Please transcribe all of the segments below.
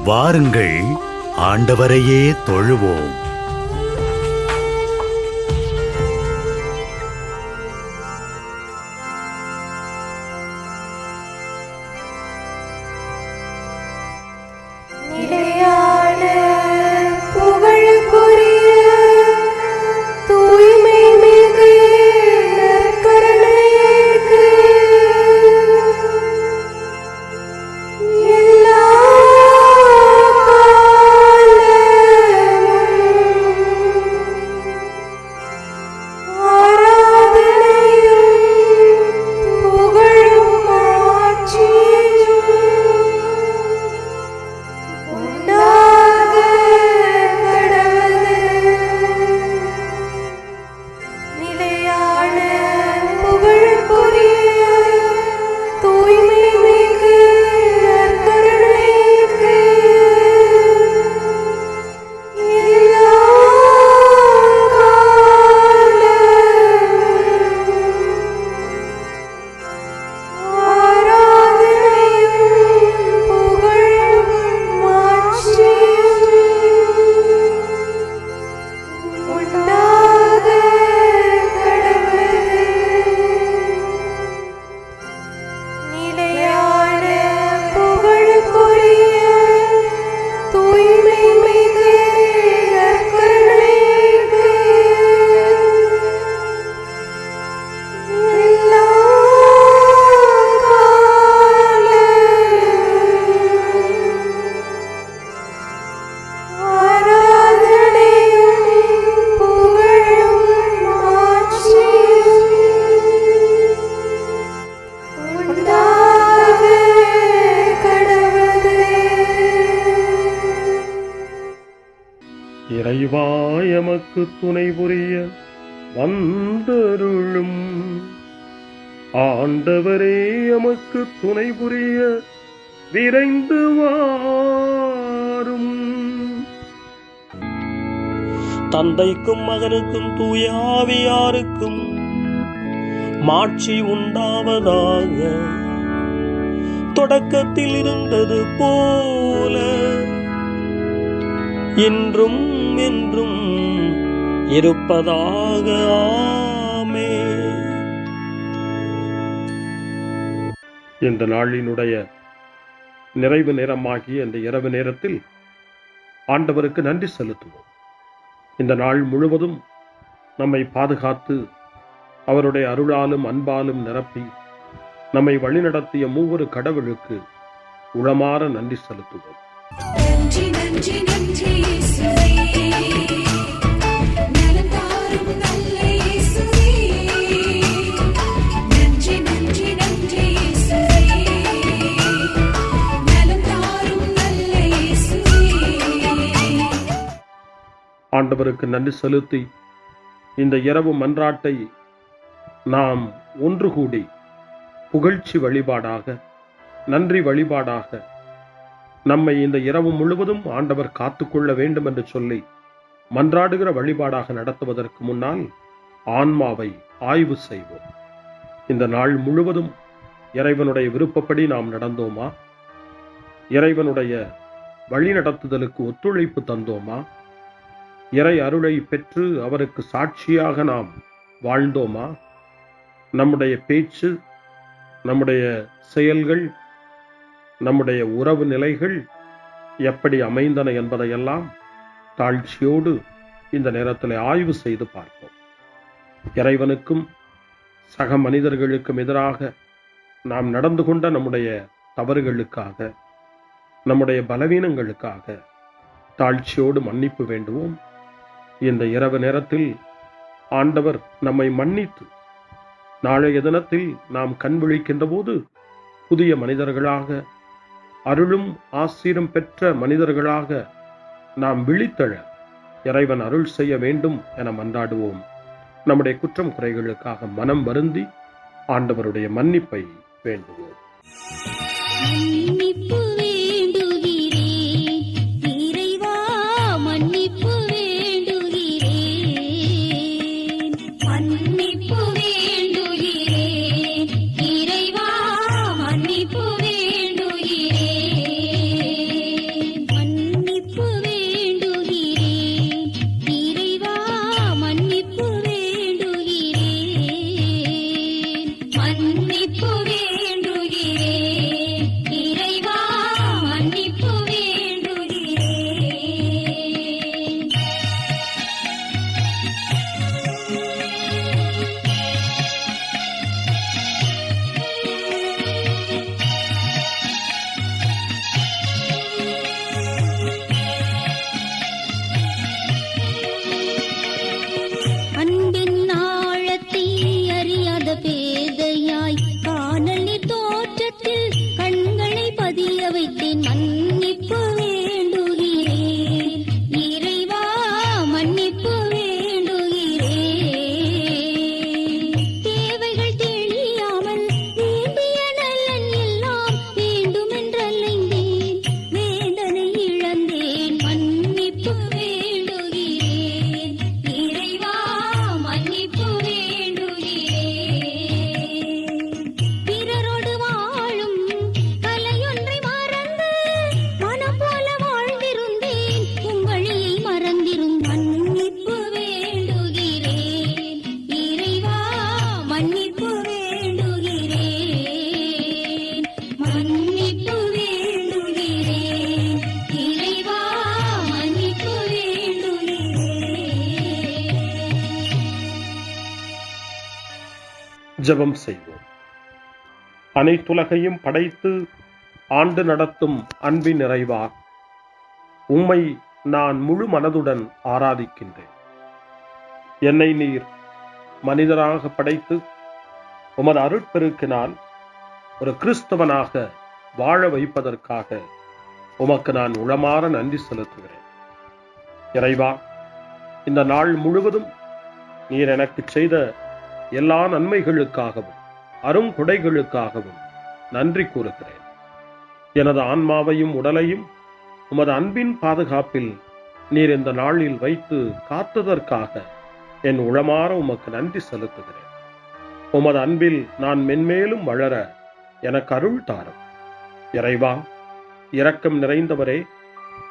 வாருங்கள், ஆண்டவரையே தொழுவோம். இறைவா எமக்கு துணை புரிய வந்தருளும். ஆண்டவரே எமக்கு துணை புரிய விரைந்து வாரும். தந்தைக்கும் மகனுக்கும் தூய ஆவியாருக்கும் மாட்சி உண்டாவதாக. தொடக்கத்தில் இருந்தது போல இன்றும் என்றும் இருப்பதாக. ஆமென். இந்த நாளினுடைய நிறைவு நேரமாகிய இந்த இரவு நேரத்தில் ஆண்டவருக்கு நன்றி செலுத்துவோம். இந்த நாள் முழுவதும் நம்மை பாதுகாத்து அவருடைய அருளாலும் அன்பாலும் நிரப்பி நம்மை வழிநடத்திய மூவொரு கடவுளுக்கு உளமாற நன்றி செலுத்துவோம். நன்றி நன்றி நன்றி இயேசுவே, நலம் தாரும் நல்ல இயேசுவே. நன்றி நன்றி நன்றி இயேசுவே, நலம் தாரும் நல்ல இயேசுவே. ஆண்டவருக்கு நன்றி செலுத்தி இந்த இரவு மன்றாட்டை நாம் ஒன்று கூடி புகழ்ச்சி வழிபாடாக, நன்றி வழிபாடாக நம்மை இந்த இரவு முழுவதும் ஆண்டவர் காத்துக்கொள்ள வேண்டும் என்று சொல்லி மன்றாடுகிற வழிபாடாக நடத்துவதற்கு முன்னால் ஆன்மாவை ஆய்வு செய்வோம். இந்த நாள் முழுவதும் இறைவனுடைய விருப்பப்படி நாம் நடந்தோமா? இறைவனுடைய வழிநடத்துதலுக்கு ஒத்துழைப்பு தந்தோமா? இறை அருளை பெற்று அவருக்கு சாட்சியாக நாம் வாழ்ந்தோமா? நம்முடைய பேச்சு, நம்முடைய செயல்கள், நம்முடைய உறவு நிலைகள் எப்படி அமைந்தன என்பதையெல்லாம் தாழ்ச்சியோடு இந்த நேரத்தில் ஆய்வு செய்து பார்ப்போம். இறைவனுக்கும் சக மனிதர்களுக்கும் எதிராக நாம் நடந்து கொண்ட நம்முடைய தவறுகளுக்காக, நம்முடைய பலவீனங்களுக்காக தாழ்ச்சியோடு மன்னிப்பு வேண்டுவோம். இந்த இரவு நேரத்தில் ஆண்டவர் நம்மை மன்னித்து நாளைய தினத்தில் நாம் கண் விழிக்கின்ற போது புதிய மனிதர்களாக, அருளும் ஆசீரும் பெற்ற மனிதர்களாக நாம் விழித்தெழ இறைவன் அருள் செய்ய வேண்டும் என மன்றாடுவோம். நம்முடைய குற்றம் குறைகளுக்காக மனம் வருந்தி ஆண்டவருடைய மன்னிப்பை வேண்டுவோம். மன்னிப்பு வேண்டுகிறேன் இறைவா, மன்னிப்பு வேண்டுகிறேன். மன்னிப்பு வேண்டுகிறேன் இறைவா, மன்னிப்பு வேண்டுகிறேன். மன்னிப்பு வேண்டுகிறேன் இறைவா மன்னிப்பு வேண்டுகிறேன் தேவைகள் தெரியாமல் வேண்டிய நலன் எல்லாம் வேண்டுமென்றலைந்தேன் வேதனை இழந்தேன் மன்னிப்பு வேண்டுகிறேன் இறைவா மன்னிப்பு வேண்டுகிறேன் பிறரோடு வாழும் கலையொன்றை மறந்து மனம் போல வாழ்ந்திருந்தேன் உம் வழியை மறந்திரும் மன்னிப்பு வேண்டுகிறேன் இறைவா மன்னிப்பு வேண்டுகிறேன் மன்னிப்பு வேண்டுகிறேன் இறைவா மன்னிப்பு வேண்டுகிறேன். ஜெபம் செய்வோம். அனைத்துலகையும் படைத்து ஆண்டு நடத்தும் அன்பின் நிறைவா, உம்மை நான் முழு மனதுடன் ஆராதிக்கின்றேன். என்னை நீர் மனிதராக படைத்து உமது அருட்பெருக்கினால் ஒரு கிறிஸ்தவனாக வாழ வைப்பதற்காக உமக்கு நான் உளமாற நன்றி செலுத்துகிறேன். இறைவா, இந்த நாள் முழுவதும் நீர் எனக்கு செய்த எல்லா நன்மைகளுக்காகவும் அருங்கொடைகளுக்காகவும் நன்றி கூறுகிறேன். எனது ஆன்மாவையும் உடலையும் உமது அன்பின் பாதுகாப்பில் நீர் இந்த நாளில் வைத்து காத்ததற்காக என் உளமாற உமக்கு நன்றி செலுத்துகிறேன். உமது அன்பில் நான் மென்மேலும் வளர எனக்கு அருள் தாரும். இறைவா, இரக்கம் நிறைந்தவரே,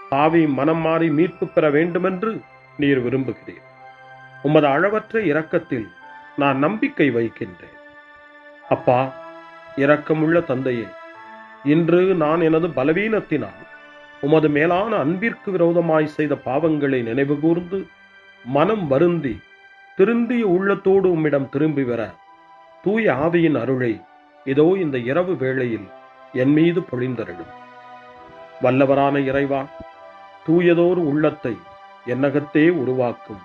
பாவி மனம் மாறி மீட்பு பெற வேண்டுமென்று நீர் விரும்புகிறீர். உமது அளவற்ற இரக்கத்தில் நான் நம்பிக்கை வைக்கின்றேன். அப்பா, இரக்கமுள்ள தந்தையே, இன்று நான் எனது பலவீனத்தினால் உமது மேலான அன்பிற்கு விரோதமாய் செய்த பாவங்களை நினைவு கூர்ந்து மனம் வருந்தி திருந்திய உள்ளத்தோடு உம்மிடம் திரும்பி வர தூய ஆவியின் அருளை இதோ இந்த இரவு வேளையில் என் மீது பொழிந்தருளும். வல்லவரான இறைவா, தூயதோர் உள்ளத்தை என்னகத்தே உருவாக்கும்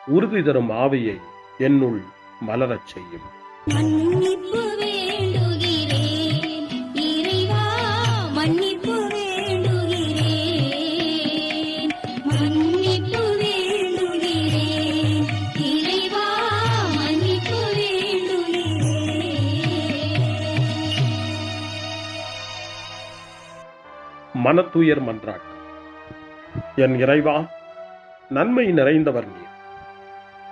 உறுதி தரும் ஆவியை என்னுள் மலரச் செய்யும். மன்னிப்பு வேண்டுகிறேன் இறைவா மன்னிப்பு வேண்டுகிறேன் மன்னிப்பு வேண்டுகிறேன் இறைவா மன்னிப்பு வேண்டுகிறேன். மனத்துயர் மன்றாட்டு. என் இறைவா, நன்மை நிறைந்தவர் நீர்,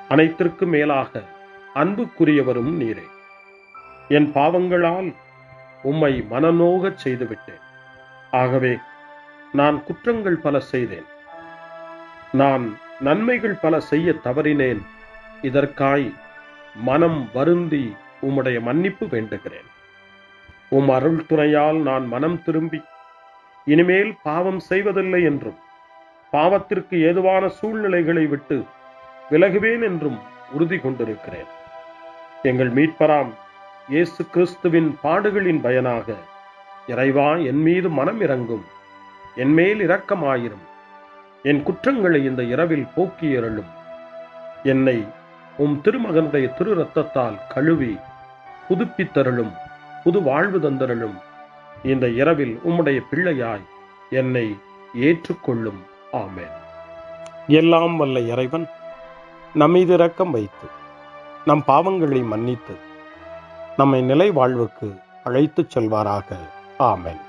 அனைத்திற்கும் மேலாக அன்புக்குரியவரும் நீரே. என் பாவங்களால் உம்மை மனநோகச் செய்துவிட்டேன். ஆகவே நான் குற்றங்கள் பல செய்தேன். நான் நன்மைகள் பல செய்ய தவறினேன். இதற்காய் மனம் வருந்தி உம்முடைய மன்னிப்பு வேண்டுகிறேன். உம் அருள் துணையால் நான் மனம் திரும்பி இனிமேல் பாவம் செய்வதில்லை என்றும் பாவத்திற்கு ஏதுவான சூழ்நிலைகளை விட்டு விலகுவேன் என்றும் உறுதி கொண்டிருக்கிறேன். எங்கள் மீட்பராம் இயேசு கிறிஸ்துவின் பாடுகளின் பயனாக இறைவா, என் மீது மனம் இறங்கும், என் மேல் இரக்கமாயிரும். என் குற்றங்களை இந்த இரவில் போக்கி அருளும். என்னை உம் திருமகனுடைய திரு இரத்தத்தால் கழுவி புதுப்பித்தருளும், புது வாழ்வு தந்தருளும். இந்த இரவில் உம்முடைய பிள்ளையாய் என்னை ஏற்றுக்கொள்ளும். ஆமென். எல்லாம் வல்ல இறைவன் நம்மீது இரக்கம் வைத்து நம் பாவங்களை மன்னித்து நம்மை நிலை வாழ்வுக்கு அழைத்துச் செல்வாராக. ஆமென்.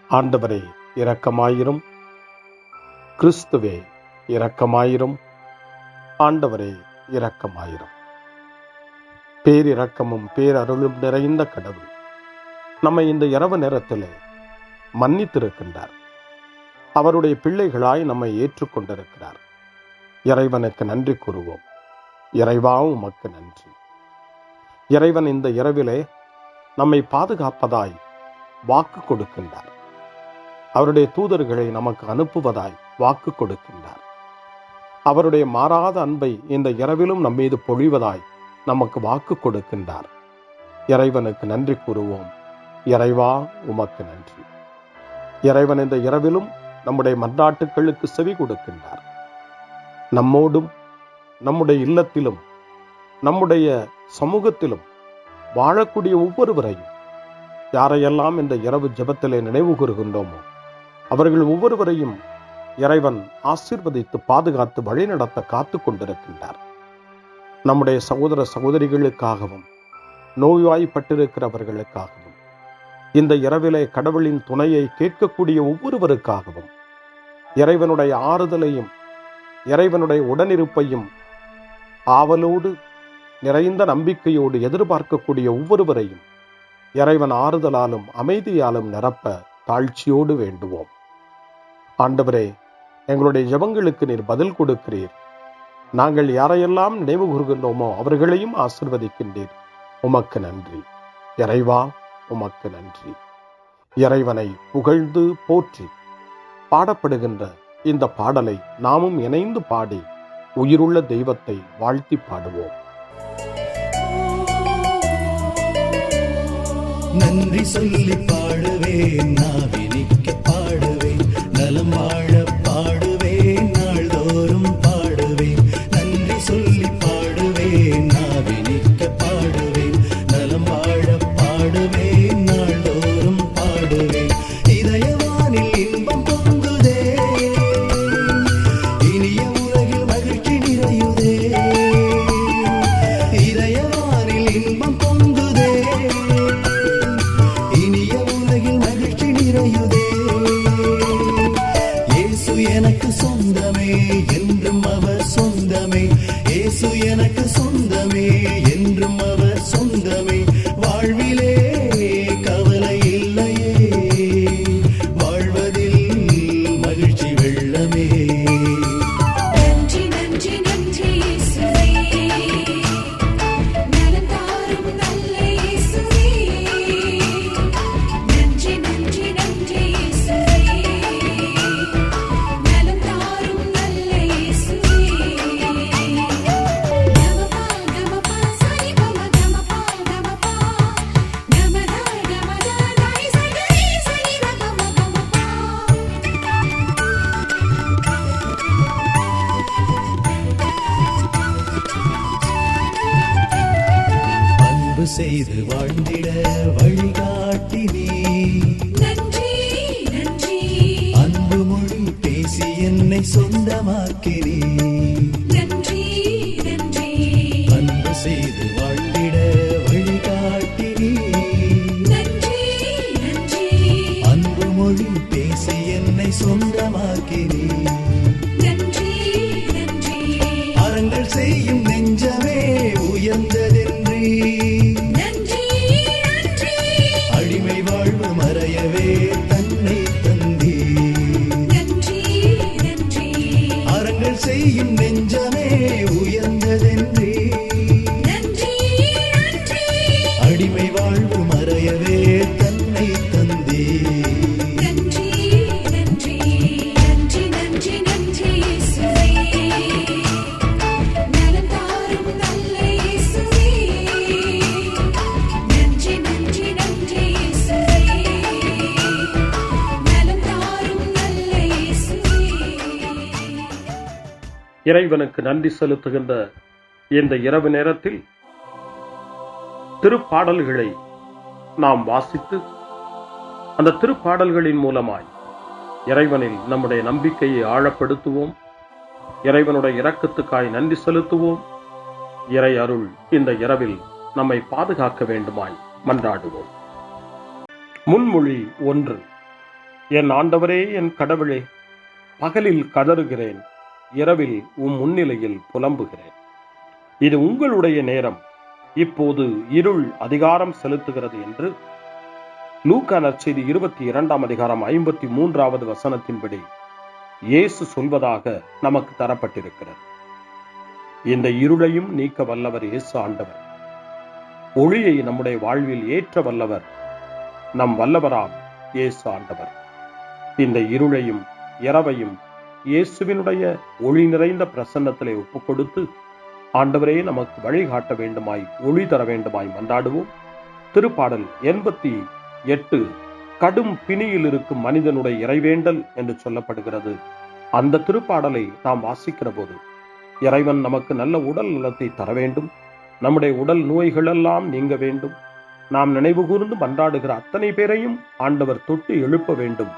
ஆண்டவரே இரக்கமாயிரும். கிறிஸ்துவே இரக்கமாயிரும். ஆண்டவரே இரக்கமாயிரும். பேரிரக்கமும் பேரருளும் நிறைந்த கடவுள் நம்மை இந்த இரவு நேரத்திலே மன்னித்திருக்கின்றார். அவருடைய பிள்ளைகளாய் நம்மை ஏற்றுக்கொண்டிருக்கிறார். இறைவனுக்கு நன்றி கூறுவோம். இறைவா, உமக்கு நன்றி. இறைவன் இந்த இரவிலே நம்மை பாதுகாப்பதாய் வாக்கு கொடுக்கின்றார். அவருடைய தூதர்களை நமக்கு அனுப்புவதாய் வாக்கு கொடுக்கின்றார். அவருடைய மாறாத அன்பை இந்த இரவிலும் நம்மீது பொழிவதாய் நமக்கு வாக்கு கொடுக்கின்றார். இறைவனுக்கு நன்றி கூறுவோம். இறைவா, உமக்கு நன்றி. இறைவன் இந்த இரவிலும் நம்முடைய மன்றாட்டுக்களுக்கு செவி கொடுக்கின்றார். நம்மோடும் நம்முடைய இல்லத்திலும் நம்முடைய சமூகத்திலும் வாழக்கூடிய ஒவ்வொருவரையும் யாரையெல்லாம் இந்த இரவு ஜெபத்திலே நினைவு கூறுகின்றோமோ அவர்கள் ஒவ்வொருவரையும் இறைவன் ஆசீர்வதித்து பாதுகாத்து வழிநடத்த காத்து கொண்டிருக்கின்றார். நம்முடைய சகோதர சகோதரிகளுக்காகவும் நோய்வாய்ப்பட்டிருக்கிறவர்களுக்காகவும் இந்த இரவிலே கடவுளின் துணையை கேட்கக்கூடிய ஒவ்வொருவருக்காகவும் இறைவனுடைய ஆறுதலையும் இறைவனுடைய உடனிருப்பையும் ஆவலோடு நிறைந்த நம்பிக்கையோடு எதிர்பார்க்கக்கூடிய ஒவ்வொருவரையும் இறைவன் ஆறுதலாலும் அமைதியாலும் நிரப்ப தாழ்ச்சியோடு வேண்டுவோம். ஆண்டவரே, எங்களுடைய ஜெபங்களுக்கு நீர் பதில் கொடுக்கிறீர். நாங்கள் யாரையெல்லாம் நினைவு கூறுகின்றோமோ அவர்களையும் ஆசீர்வதிக்கின்றீர். உமக்கு நன்றி. இறைவா, உமக்கு நன்றி. இறைவனை புகழ்ந்து போற்றி பாடப்படுகின்ற இந்த பாடலை நாமும் இணைந்து பாடி உயிருள்ள தெய்வத்தை வாழ்த்தி பாடுவோம். நன்றி சொல்லி பாடுவேன், நாவினிக்க பாடுவேன், நலம் வாழ பாடுவேன், நாள்தோறும் பாடுவேன். நன்றி சொல்லி பாடுவேன், நாவினிக்க பாடுவேன், நலம் வாழ பாடுவேன், நாள்தோறும் பாடுவேன். இதயவானில் இன்பம் பொங்குதே, இனிய உலகில் மகிழ்ச்சி நிறையுதே. இதயவானில் இன்பம் பொங்குதே, இனிய உலகில் மகிழ்ச்சி நிறையுதே. இயேசு எனக்கு சொந்தமே, என்றும் அவர் சொந்தமே. இயேசு எனக்கு சொந்தமே, என்றும் அவர் சொந்தமே. வாழ்விலே கவலை இல்லையே, வாழ்வதில் மகிழ்ச்சி வெள்ளமே. நன்றி நன்றி நன்றி இயேசுவே, நலம் தாரும் நல்ல இயேசுவே. நன்றி நன்றி நன்றி இயேசுவே, நலம் தாரும் நல்ல இயேசுவே. கமபா கமபா சரி கமபா கமபா கமதா கமதா தாய் சரி சரி கமபா. அன்பு செய்து வாழ்ந்திட வழிகாட்டி நீ, நன்றி நன்றி அன்பு மொழி பேசி என்னை சொந்தமாக்கி நீ. நன்றி நன்றி அன்பு செய்து வாழ்ந்திட வழிகாட்டி நீ, நன்றி நன்றி அன்பு மொழி பேசி என்னை சொந்தமாக்கி நீ. நன்றி நன்றி அறங்கள் செய்யும் நெஞ்சமே உயர்ந்ததென்றி, நன்றி நன்றி அடிமை வாழ்வு மறையவே தன்னை தந்தி. நன்றி நன்றி அறங்கள் செய்யும் நெஞ்சமே உயர்ந்ததென்றி, நன்றி நன்றி அடிமை வாழ்வு மறையவே தன்னை தந்தி. நன்றி நன்றி நன்றி நன்றி நன்றி இயேசுவே, நலம் தாரும் நல்ல இயேசுவே. நன்றி நன்றி நன்றி இயேசுவே, நலம் தாரும் நல்ல இயேசுவே. இறைவனுக்கு நன்றி செலுத்துகின்ற இந்த இரவு நேரத்தில் திருப்பாடல்களை நாம் வாசித்து அந்த திருப்பாடல்களின் மூலமாய் இறைவனில் நம்முடைய நம்பிக்கையை ஆழப்படுத்துவோம். இறைவனுடைய இரக்கத்துக்காய் நன்றி செலுத்துவோம். இறை அருள் இந்த இரவில் நம்மை பாதுகாக்க வேண்டுமாய் மன்றாடுவோம். முன்மொழி 1. என் ஆண்டவரே, என் கடவுளே, பகலில் கதறுகிறேன், இரவில் முன்னிலையில் புலம்புகிறேன். இது உங்களுடைய நேரம், இப்போது இருள் அதிகாரம் செலுத்துகிறது என்று லூக்கா நற்செய்தி 22 வசனத்தின்படி இயேசு சொல்வதாக நமக்கு தரப்பட்டிருக்கிறது. இந்த இருளையும் நீக்க வல்லவர் இயேசு ஆண்டவர். ஒளியை நம்முடைய வாழ்வில் ஏற்ற வல்லவர் நம் வல்லவராம் இயேசு ஆண்டவர். இந்த இருளையும் இரவையும் இயேசுவினுடைய ஒளி நிறைந்த பிரசன்னத்திலே ஒப்புக் கொடுத்து ஆண்டவரே நமக்கு வழிகாட்ட வேண்டுமாய் ஒளி தர வேண்டுமாய் மன்றாடுவோம். திருப்பாடல் 88 கடும் பிணியில் இருக்கும் மனிதனுடைய இறைவேண்டல் என்று சொல்லப்படுகிறது. அந்த திருப்பாடலை நாம் வாசிக்கிற போது இறைவன் நமக்கு நல்ல உடல் நலத்தை தர வேண்டும், நம்முடைய உடல் நோய்கள் எல்லாம் நீங்க வேண்டும், நாம் நினைவு கூர்ந்து மன்றாடுகிற அத்தனை பேரையும் ஆண்டவர் தொட்டு எழுப்ப வேண்டும்.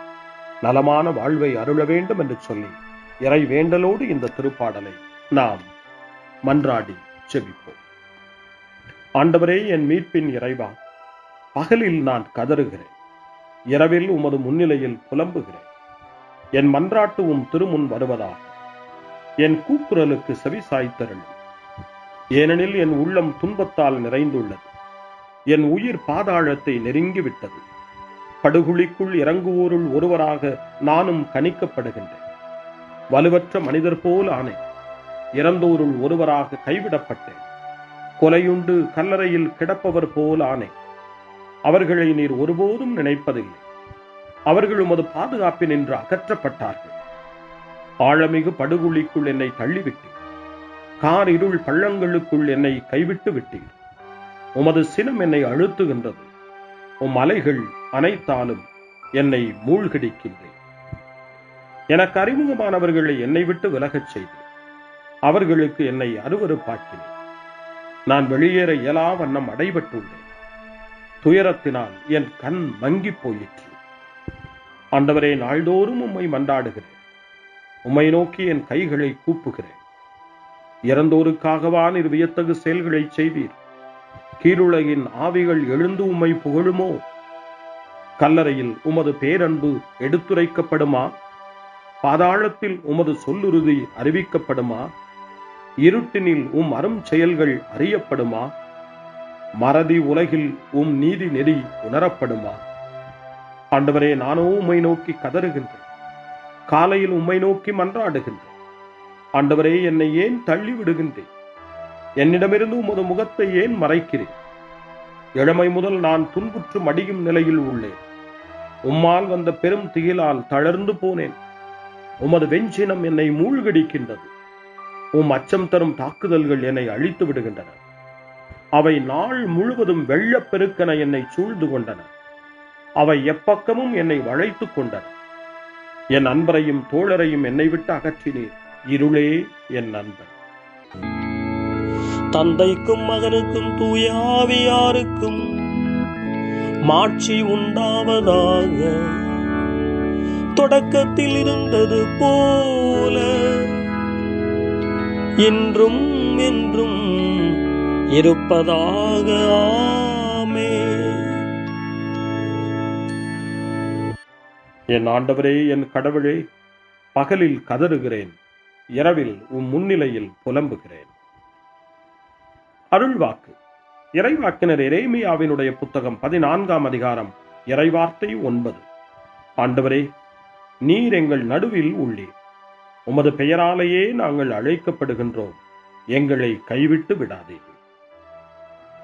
நலமான வாழ்வை அருள வேண்டும் என்று சொல்லி இறை வேண்டலோடு இந்த திருப்பாடலை நாம் மன்றாடி ஜெபிப்போம். ஆண்டவரே, என் மீட்பின் இறைவா, பகலில் நான் கதறுகிறேன், இரவில் உமது முன்னிலையில் புலம்புகிறேன். என் மன்றாட்டு திருமுன் வருவதாக என் கூக்குரலுக்கு செவி சாய்த்தருளும். ஏனெனில் என் உள்ளம் துன்பத்தால் நிறைந்துள்ளது, என் உயிர் பாதாளத்தை நெருங்கிவிட்டது. படுகுழிக்குள் இறங்குவோருள் ஒருவராக நானும் கணிக்கப்படுகின்றேன். வலுவற்ற மனிதர் போல் ஆனேன், இறந்தோருள் ஒருவராக கைவிடப்பட்டேன். கொலையுண்டு கல்லறையில் கிடப்பவர் போல் ஆனேன். அவர்களை நீர் ஒருபோதும் நினைப்பதில்லை. அவர்கள் உமது பாதுகாப்பினின்று அகற்றப்பட்டார்கள். ஆழமிகு படுகுழிக்குள் என்னை தள்ளிவிட்டீர். கார் இருள் பள்ளங்களுக்குள் என்னை கைவிட்டு விட்டீர். உமது சினம் என்னை அழுத்துகின்றது. உம் அலைகள் அனைத்தாலும் என்னை மூழ்கடிக்கின்றேன். எனக்கு அறிமுகமானவர்களை என்னை விட்டு விலகச் செய்தேன். அவர்களுக்கு என்னை அருவருப்பாக்கினேன். நான் வெளியேற இயலா வண்ணம் அடைபட்டுள்ளேன். துயரத்தினால் என் கண் மங்கி போயிற்று. ஆண்டவரே, நாள்தோறும் உம்மை மன்றாடுகிறேன். உம்மை நோக்கி என் கைகளை கூப்புகிறேன். இறந்தோருக்காகவா நீர் வியத்தகு செயல்களை செய்வீர்? கீழுலகின் ஆவிகள் எழுந்து உம்மை புகழுமோ? கல்லறையில் உமது பேரன்பு எடுத்துரைக்கப்படுமா? பாதாளத்தில் உமது சொல்லுறுதி அறிவிக்கப்படுமா? இருட்டினில் அரும் செயல்கள் அறியப்படுமா? மறதி உலகில் நீதி நெறி உணரப்படுமா? ஆண்டவரே, நானோ உம்மை நோக்கி கதறுகின்றேன். காலையில் உம்மை நோக்கி மன்றாடுகின்றேன். ஆண்டவரே, என்னை ஏன் தள்ளி விடுகின்றேன்? என்னிடமிருந்து உமது முகத்தை ஏன் மறைக்கிறேன்? இளமை முதல் நான் துன்புற்று மடியும் நிலையில் உள்ளேன். உம்மால் வந்த பெரும் திகிலால் தளர்ந்து போனேன். உமது வெஞ்சினம் என்னை மூழ்கடிக்கின்றது. உம் அச்சம் தரும் தாக்குதல்கள் என்னை அழித்து விடுகின்றன. அவை நாள் முழுவதும் வெள்ளப்பெருக்கென என்னை சூழ்ந்து கொண்டன. அவை எப்பக்கமும் என்னை வளைத்துக் கொண்டன. என் அன்பரையும் தோழரையும் என்னை விட்டு அகற்றினீர். இருளே என் நண்பன். தந்தைக்கும் மகனுக்கும் தூய ஆவியாருக்கும் மாட்சி உண்டாவதாக. தொடக்கத்தில் இருந்தது போல இன்றும் என்றும் இருப்பதாக. ஆமென். என் ஆண்டவரே, என் கடவுளே, பகலில் கதறுகிறேன், இரவில் முன்னிலையில் புலம்புகிறேன். அருள்வாக்கு. இறைவாக்கினர் எரேமியாவினுடைய புத்தகம் 14ஆம் அதிகாரம் இறைவார்த்தை 9. ஆண்டவரே, நீர் எங்கள் நடுவில் உள்ளீர். உமது பெயராலேயே நாங்கள் அழைக்கப்படுகின்றோம். எங்களை கைவிட்டு விடாதீர்கள்.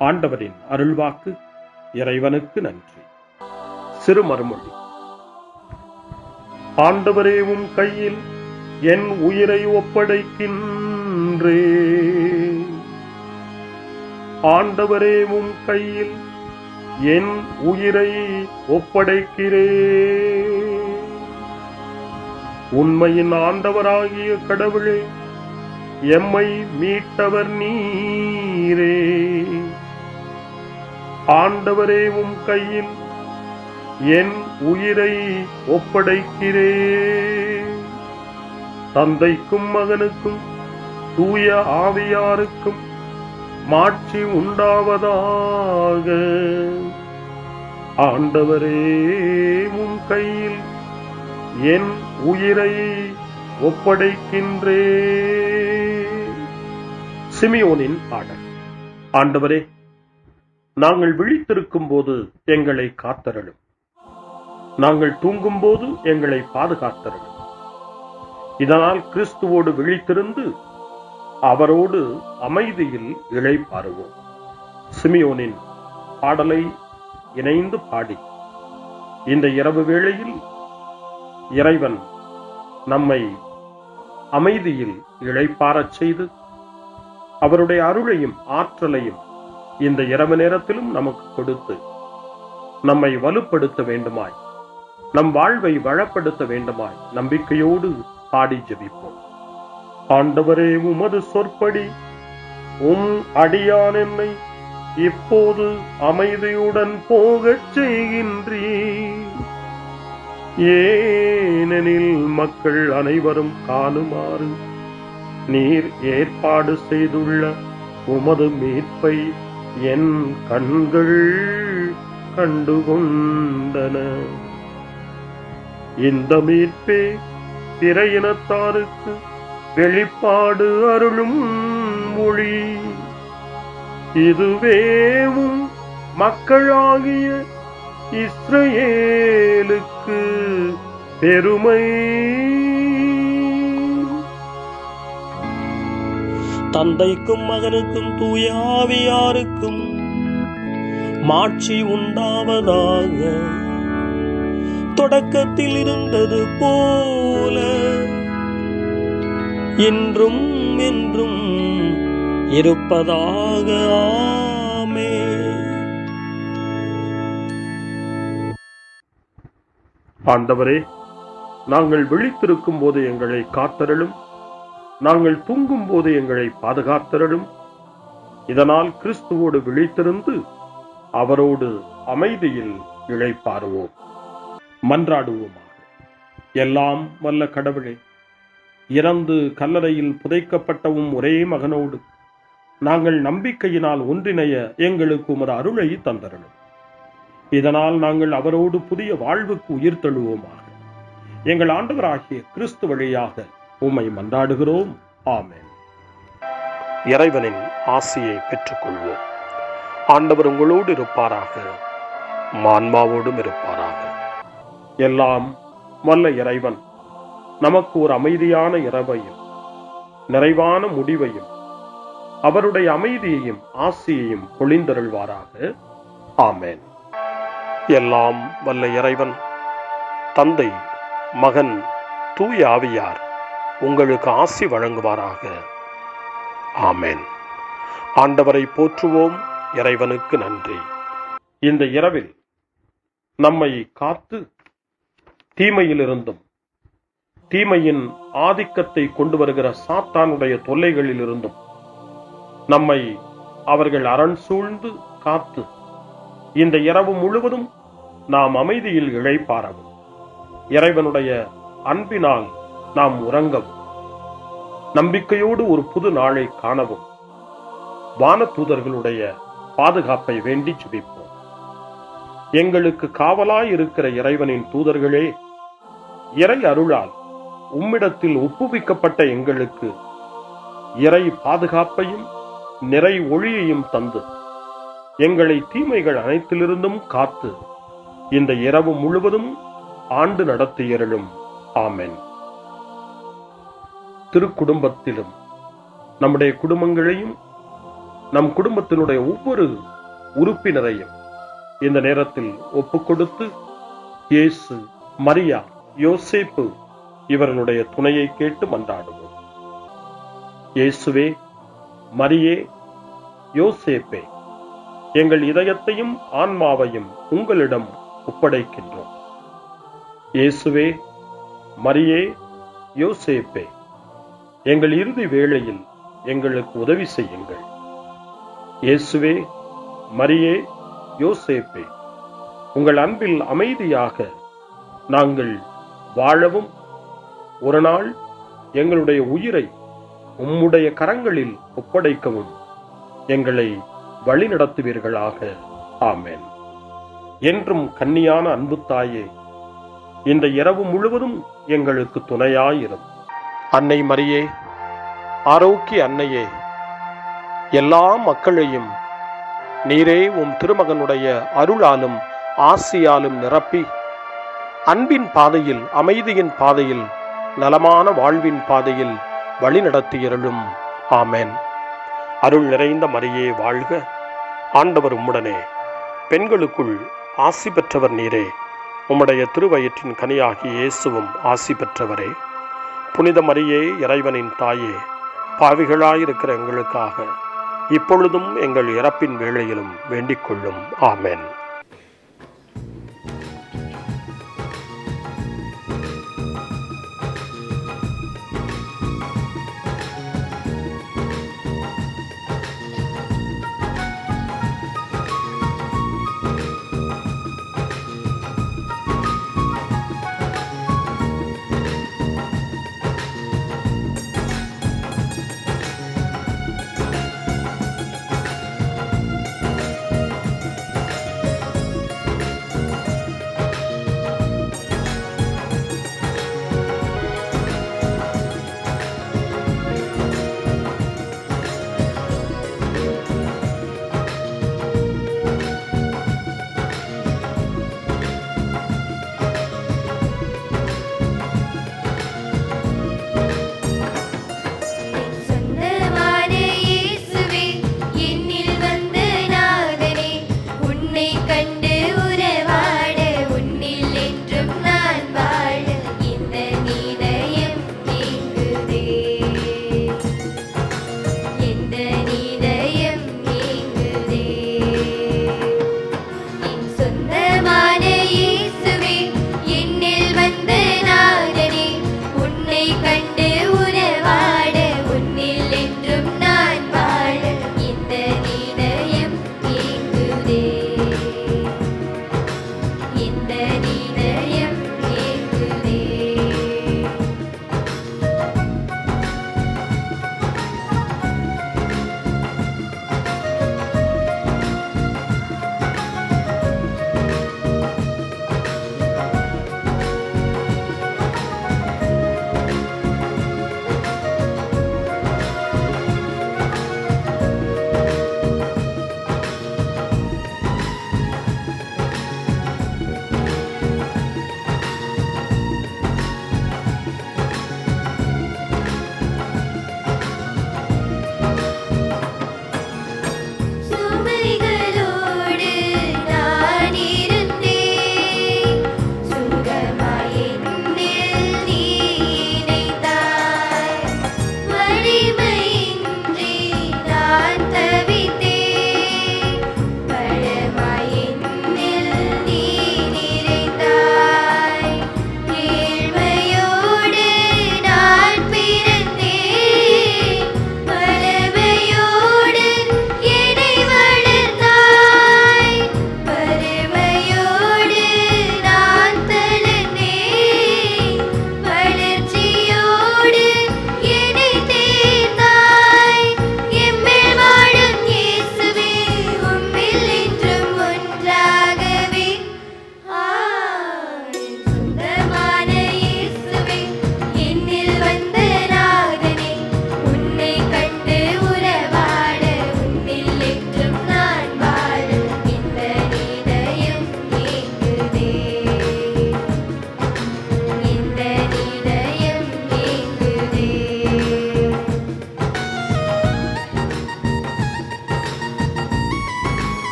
ஆண்டவரின் அருள்வாக்கு. இறைவனுக்கு நன்றி. சிறு மறுமொழி. ஆண்டவரே, உம் கையில் என் உயிரை ஒப்படைக்கின்றேன். ஆண்டவரே, உம் கையில் என் உயிரை ஒப்படைக்கிறேன். உண்மையின் ஆண்டவராகிய கடவுளே, எம்மை மீட்டவர் நீரே. ஆண்டவரே, உம் கையில் என் உயிரை ஒப்படைக்கிறேன். தந்தைக்கும் மகனுக்கும் தூய ஆவியாருக்கும் மாட்சி உண்டாவதாக. ஆண்டவரே, உம் கையில் என் உயிரை ஒப்படைக்கின்றேன். சிமியோனின் பாடல். ஆண்டவரே, நாங்கள் விழித்திருக்கும் போது எங்களை காத்தருளும். நாங்கள் தூங்கும் போது எங்களை பாதுகாத்தருளும். இதனால் கிறிஸ்துவோடு விழித்திருந்து அவரோடு அமைதியில் இளைப்பாறுவோம். சிமியோனின் பாடலை இணைந்து பாடி இந்த இரவு வேளையில் இறைவன் நம்மை அமைதியில் இளைப்பாறச் செய்து அவருடைய அருளையும் ஆற்றலையும் இந்த இரவு நேரத்திலும் நமக்கு கொடுத்து நம்மை வலுப்படுத்த வேண்டுமாய், நம் வாழ்வை வளப்படுத்த வேண்டுமாய் நம்பிக்கையோடு பாடி ஜெபிப்போம். ஆண்டவரே, உமது சொற்படி உம் அடியான் என்னை இப்போது அமைதியுடன் போகச் செய்கின்றீர். ஏனெனில் மக்கள் அனைவரும் காணுமாறு நீர் ஏற்பாடு செய்துள்ள உமது மீட்பை என் கண்கள் கண்டுகொண்டன. இந்த மீட்பே பிற இனத்தாருக்கு வெளிப்பாடு அருளும் மொழி. இதுவேவும் மக்களாகிய இஸ்ரவேலுக்கு பெருமை. தந்தைக்கும் மகனுக்கும் தூய ஆவியாருக்கும் மாட்சி உண்டாவதாக. தொடக்கத்தில் இருந்தது போல இன்றும் என்றும் இருப்பதாக. ஆமென். ஆண்டவரே, நாங்கள் விழித்திருக்கும் போது எங்களை காத்தருளும், நாங்கள் தூங்கும் போது எங்களை பாதுகாத்தருளும். இதனால் கிறிஸ்துவோடு விழித்திருந்து அவரோடு அமைதியில் இளைப்பாறுவோம். மன்றாடுவோமாக. எல்லாம் வல்ல கடவுளே, இறந்து கல்லறையில் புதைக்கப்பட்டவும் ஒரே மகனோடு நாங்கள் நம்பிக்கையினால் ஒன்றிணைய எங்களுக்கு உமது அருளை தந்தருளும். இதனால் நாங்கள் அவரோடு புதிய வாழ்வுக்கு உயிர் தழுவோமாக. எங்கள் ஆண்டவராகிய கிறிஸ்து வழியாக உம்மை மன்றாடுகிறோம். ஆமென். இறைவனின் ஆசியை பெற்றுக்கொள்வோம். ஆண்டவர் உங்களோடு இருப்பாராக, ஆன்மாவோடும் இருப்பாராக. எல்லாம் வல்ல இறைவன் நமக்கு ஒரு அமைதியான இரவையும் நிறைவான முடிவையும் அவருடைய அமைதியையும் ஆசியையும் பொழிந்தருள்வாராக. ஆமென். எல்லாம் வல்ல இறைவன் தந்தை, மகன், தூய ஆவியார் உங்களுக்கு ஆசி வழங்குவாராக. ஆமென். ஆண்டவரை போற்றுவோம். இறைவனுக்கு நன்றி. இந்த இரவில் நம்மை காத்து தீமையிலிருந்தும் தீமையின் ஆதிக்கத்தை கொண்டு வருகிற சாத்தானுடைய தொல்லைகளிலிருந்தும் நம்மை அவர்கள் அரண் சூழ்ந்து காத்து இந்த இரவு முழுவதும் நாம் அமைதியில் இளைப்பாறவும், இறைவனுடைய அன்பினால் நாம் உறங்கவும், நம்பிக்கையோடு ஒரு புது நாளை காணவும் வானதூதர்களுடைய பாதுகாப்பை வேண்டி ஜெபிப்போம். எங்களுக்கு காவலாய் இருக்கிற இறைவனின் தூதர்களே, இறை அருளால் உம்மிடத்தில் ஒப்புவிக்கப்பட்ட எங்களுக்கு இறை பாதுகாப்பையும் நிறை ஒளியையும் தந்து எங்களை தீமைகள் அனைத்திலிருந்தும் காத்து இந்த இரவு முழுவதும் ஆண்டு நடத்தியருளும். ஆமென். திருக்குடும்பத்திலும் நம்முடைய குடும்பங்களையும் நம் குடும்பத்தினுடைய ஒவ்வொரு உறுப்பினரையும் இந்த நேரத்தில் ஒப்புக்கொடுத்து இயேசு, மரியா, யோசேப்பு இவர்களுடைய துணையை கேட்டு மன்றாடுவோம். இயேசுவே, மரியே, யோசேப்பே, எங்கள் இதயத்தையும் ஆன்மாவையும் உங்களிடம் ஒப்படைக்கின்றோம். இயேசுவே, மரியே, யோசேப்பே, எங்கள் இறுதி வேளையில் எங்களுக்கு உதவி செய்யுங்கள். இயேசுவே, மரியே, யோசேப்பே, உங்கள் அன்பில் அமைதியாக நாங்கள் வாழவும் ஒரு நாள் எங்களுடைய உயிரை உம்முடைய கரங்களில் ஒப்படைக்கவும் எங்களை வழிநடத்துவீர்களாக. ஆமென். என்றும் கன்னியான அன்பு தாயே, இந்த இரவு முழுவதும் எங்களுக்கு துணையாயிரும். அன்னை மரியே, ஆரோக்கிய அன்னையே, எல்லா மக்களையும் நீரே உம் திருமகனுடைய அருளாலும் ஆசியாலும் நிரப்பி அன்பின் பாதையில், அமைதியின் பாதையில், நலமான வாழ்வின் பாதையில் வழிநடத்தியருளும். ஆமென். அருள் நிறைந்த மரியே வாழ்க, ஆண்டவர் உம்முடனே, பெண்களுக்குள் ஆசி பெற்றவர் நீரே, உம்முடைய திருவயிற்றின் கனியாகிய இயேசுவும் ஆசி பெற்றவரே. புனித மரியே, இறைவனின் தாயே, பாவிகளாயிருக்கிற எங்களுக்காக இப்பொழுதும் எங்கள் இறப்பின் வேளையிலும் வேண்டிக் கொள்ளும். ஆமென்.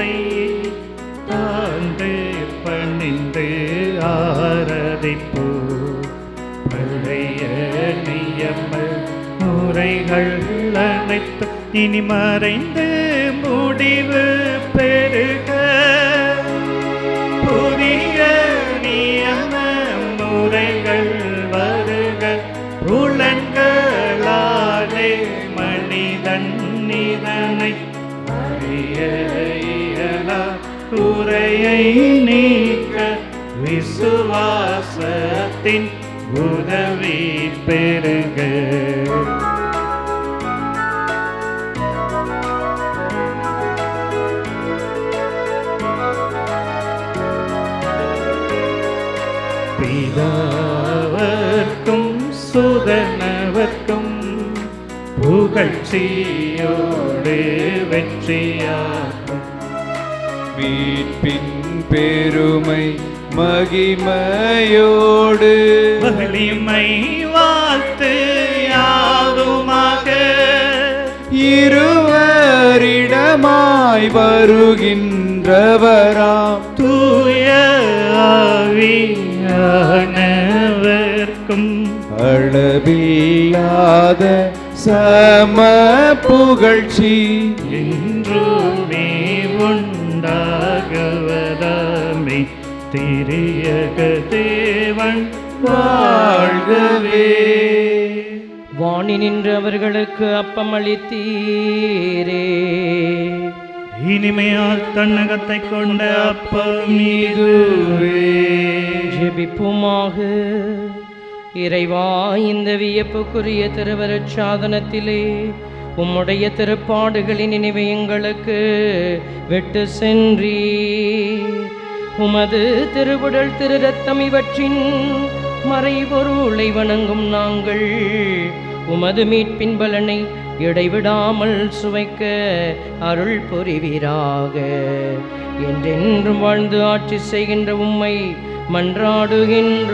உம்மை தாழ்ந்து பணிந்து ஆராதிப்போ. பழைய நியம முறைகள் அனைத்து இனி மறைந்து முடிவு பெருக. புதிய நியம முறைகள் வருக. புலன்களாலே மனிதன் இதனை அறிய இயலா. குறையை நீக்க விசுவாசத்தின் உதவி பெருக. பிதாவர்க்கும் சுதனவர்க்கும் புகழ்ச்சியோடு வெற்றியாகும். மீட்பின் பெருமை மகிமையோடு வலிமை வாழ்த்து யாவுமாக. இருவரிடமாய் வருகின்றவராம் தூய ஆவியானவர்க்கும் அளவில்லாத சம புகழ்ச்சி என்றுமே உண்டாகுவதாமே. திரியக தேவன் வாழ்கவே. வாணி நின்று அவர்களுக்கு அப்பம் அளித்தீரே. இனிமையால் தன்னகத்தை கொண்ட அப்பம் இதுவே. ஜெபிப்புமாக. இறைவா, இந்த வியப்புக்குரிய திருவருட் சாதனத்திலே உம்முடைய திருப்பாடுகளின் நினைவை எங்களுக்கு விட்டு சென்றீர். உமது திருவுடல் திரு ரத்தம் இவற்றின் மறைபொருளை வணங்கும் நாங்கள் உமது மீட்பின் பலனை இடைவிடாமல் சுவைக்க அருள் புரிவீராக. என்றென்றும் வாழ்ந்து ஆட்சி செய்கின்ற உம்மை மன்றாடுகின்றோம்.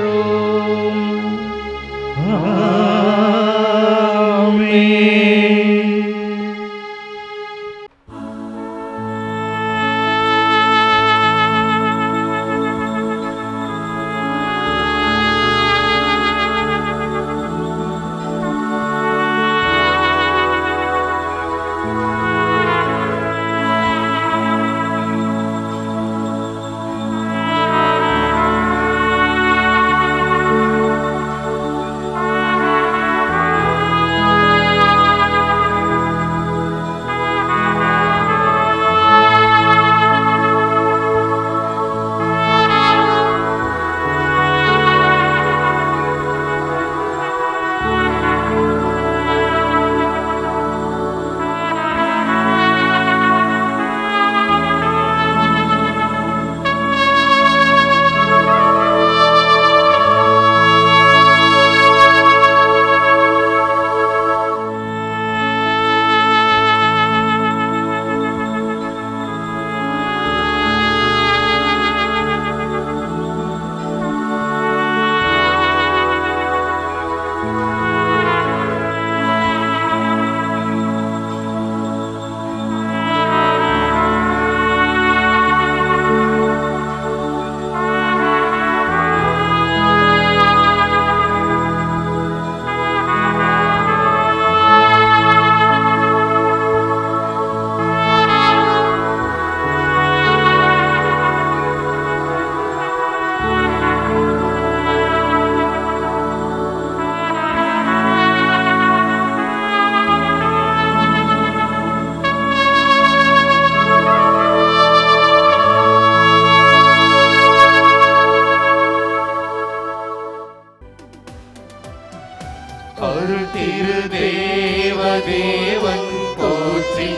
அருள் திரு தேவன் போற்றி.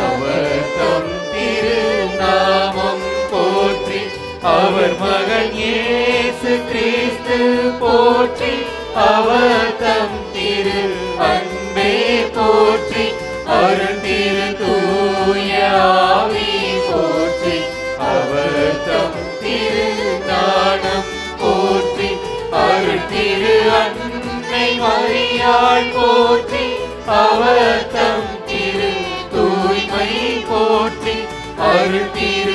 அவர் தம் திரு நாமம் போற்றி. அவர் மகன் இயேசு கிறிஸ்து போற்றி. அவர் தம் திரு அன்பே போற்றி. அருள் திரு தூய ஆவி போற்றி. அவர் தம் திரு ஞானம் போற்றி. அருள் திரு அன்னை மரியாள் போற்றி. அவர் தம் திரு தூய்மை போற்றி. அருள் திரு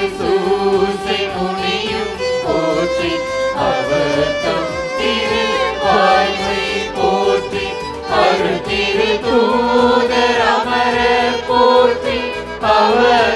அவர்